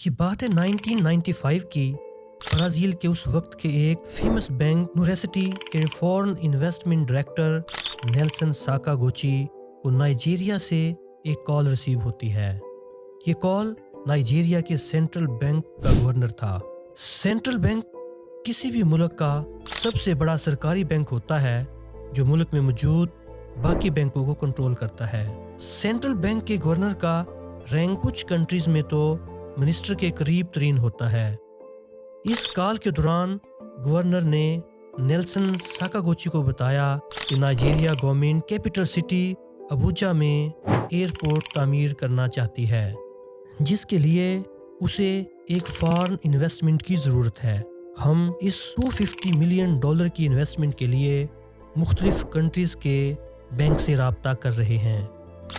یہ بات ہے 1995 کی۔ برازیل کے اس وقت کے ایک فیمس بینک نوریسٹی کے فورن انویسٹمنٹ ڈائریکٹر نیلسن ساکاگوچی کو نائجیریا سے ایک کال ریسیو ہوتی ہے۔ یہ کال نائجیریا کے سینٹرل بینک کا گورنر تھا۔ سینٹرل بینک کسی بھی ملک کا سب سے بڑا سرکاری بینک ہوتا ہے جو ملک میں موجود باقی بینکوں کو کنٹرول کرتا ہے۔ سینٹرل بینک کے گورنر کا رینک کچھ کنٹریز میں تو منسٹر کے قریب ترین ہوتا ہے۔ اس کال کے دوران گورنر نے نیلسن ساکاگوچی کو بتایا کہ Nigeria government capital city Abuja میں ایئرپورٹ تعمیر کرنا چاہتی ہے، جس کے لیے اسے ایک فارن انویسٹمنٹ کی ضرورت ہے۔ ہم اس $250 ملین کی انویسٹمنٹ کے لیے مختلف کنٹریز کے بینک سے رابطہ کر رہے ہیں۔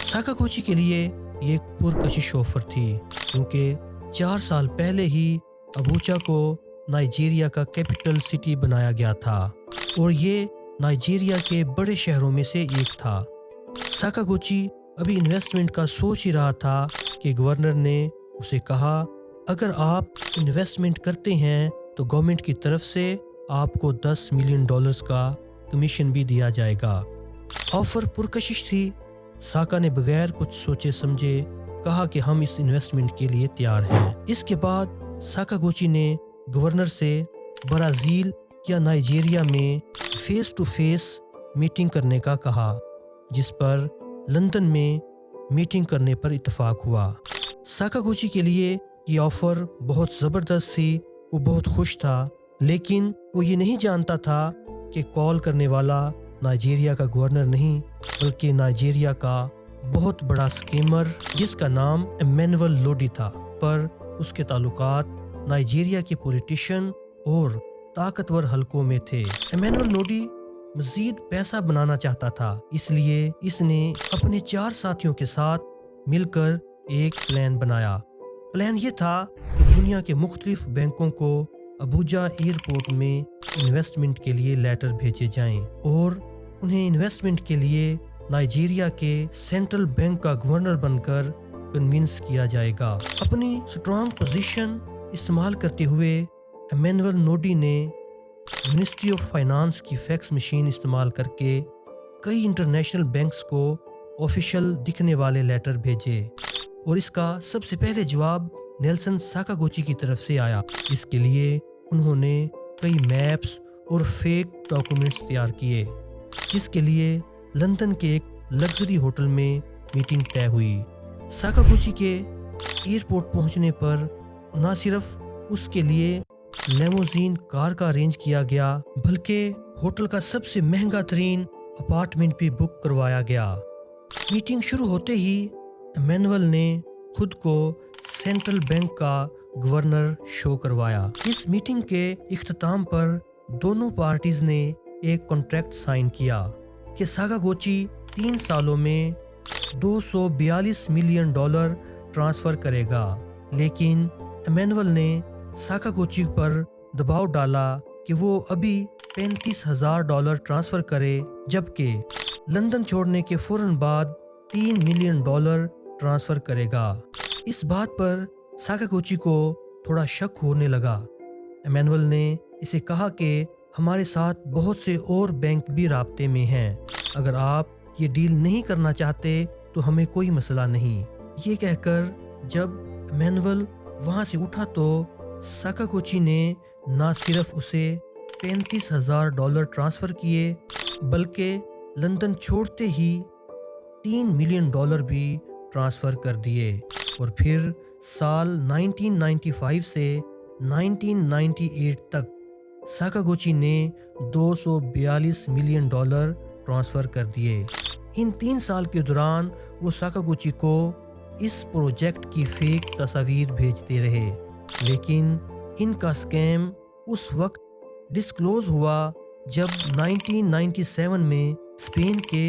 ساکاگوچی کے لیے یہ ایک پرکشش آفر تھی، کیونکہ 4 سال پہلے ہی ابوجا کو نائجیریا کا کیپٹل سٹی بنایا گیا تھا اور یہ نائجیریا کے بڑے شہروں میں سے ایک تھا۔ ساکاگوچی ابھی انویسٹمنٹ کا سوچ ہی رہا تھا کہ گورنر نے اسے کہا، اگر آپ انویسٹمنٹ کرتے ہیں تو گورنمنٹ کی طرف سے آپ کو $10 ملین کا کمیشن بھی دیا جائے گا۔ آفر پرکشش تھی۔ ساکا نے بغیر کچھ سوچے سمجھے کہا کہ ہم اس انویسٹمنٹ کے لیے تیار ہیں۔ اس کے بعد ساکاگوچی نے گورنر سے برازیل یا نائجیریا میں فیس ٹو فیس میٹنگ کرنے کا کہا، جس پر لندن میں میٹنگ کرنے پر اتفاق ہوا۔ ساکاگوچی کے لیے یہ آفر بہت زبردست تھی، وہ بہت خوش تھا، لیکن وہ یہ نہیں جانتا تھا کہ کال کرنے والا نائجیریا کا گورنر نہیں بلکہ نائجیریا کا بہت بڑا سکیمر جس کا نام ایمینول لوڈی تھا، پر اس کے تعلقات نائجیریا کے پولیٹیشین اور طاقتور حلقوں میں تھے۔ ایمینول لوڈی مزید پیسہ بنانا چاہتا تھا، اس لیے اس نے اپنے 4 ساتھیوں کے ساتھ مل کر ایک پلان بنایا۔ پلان یہ تھا کہ دنیا کے مختلف بینکوں کو ابوجا ایئرپورٹ میں انویسٹمنٹ کے لیے لیٹر بھیجے جائیں اور انہیں انویسٹمنٹ کے لیے نائجیریا کے سینٹرل بینک کا گورنر بن کر کنونس کیا جائے گا۔ اپنی سٹرانگ پوزیشن استعمال کرتے ہوئے ایمینول لوڈی نے منسٹری آف فائنانس کی فیکس مشین استعمال کر کے کئی انٹرنیشنل بینکس کو آفیشیل دکھنے والے لیٹر بھیجے، اور اس کا سب سے پہلے جواب نیلسن ساکاگوچی کی طرف سے آیا۔ اس کے لیے انہوں نے کئی میپس اور فیک ڈاکومنٹس تیار کیے، جس کے لیے لندن کے ایک لگژری ہوٹل میں میٹنگ طے ہوئی۔ ساکاگوچی کے ایئرپورٹ پہنچنے پر نہ صرف اس کے لیے لیموزین کار کا ارینج کیا گیا بلکہ ہوٹل کا سب سے مہنگا ترین اپارٹمنٹ بھی بک کروایا گیا۔ میٹنگ شروع ہوتے ہی ایمینول نے خود کو سینٹرل بینک کا گورنر شو کروایا۔ اس میٹنگ کے اختتام پر دونوں پارٹیز نے ایک کانٹریکٹ سائن کیا کہ ساکاگوچی 3 سالوں میں $242 ملین ٹرانسفر کرے گا، لیکن ایمینول نے ساکاگوچی پر دباؤ ڈالا کہ وہ ابھی $35,000 ٹرانسفر کرے، جبکہ لندن چھوڑنے کے فوراً بعد $3 ملین ٹرانسفر کرے گا۔ اس بات پر ساکاگوچی کو تھوڑا شک ہونے لگا۔ ایمینول نے اسے کہا کہ ہمارے ساتھ بہت سے اور بینک بھی رابطے میں ہیں، اگر آپ یہ ڈیل نہیں کرنا چاہتے تو ہمیں کوئی مسئلہ نہیں۔ یہ کہہ کر جب ایمینول وہاں سے اٹھا تو ساکاگوچی نے نہ صرف اسے $35,000 ٹرانسفر کیے بلکہ لندن چھوڑتے ہی $3 ملین بھی ٹرانسفر کر دیے، اور پھر سال 1995 سے 1998 تک ساکاگوچی نے $242 ملین ٹرانسفر کر دیے۔ ان 3 سال کے دوران وہ ساکاگوچی کو اس پروجیکٹ کی فیک تصاویر بھیجتے رہے، لیکن ان کا سکیم اس وقت ڈسکلوز ہوا جب 1997 میں اسپین کے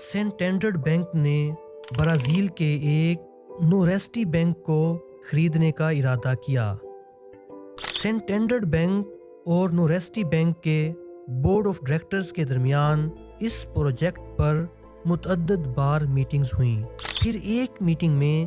سینٹینڈر بینک نے برازیل کے ایک نوریسٹی بینک کو خریدنے کا ارادہ کیا۔ سینٹینڈر بینک اور نوریسٹی بینک کے بورڈ آف ڈائریکٹرز کے درمیان اس پروجیکٹ پر متعدد بار میٹنگز ہوئیں۔ پھر ایک میٹنگ میں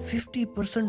50%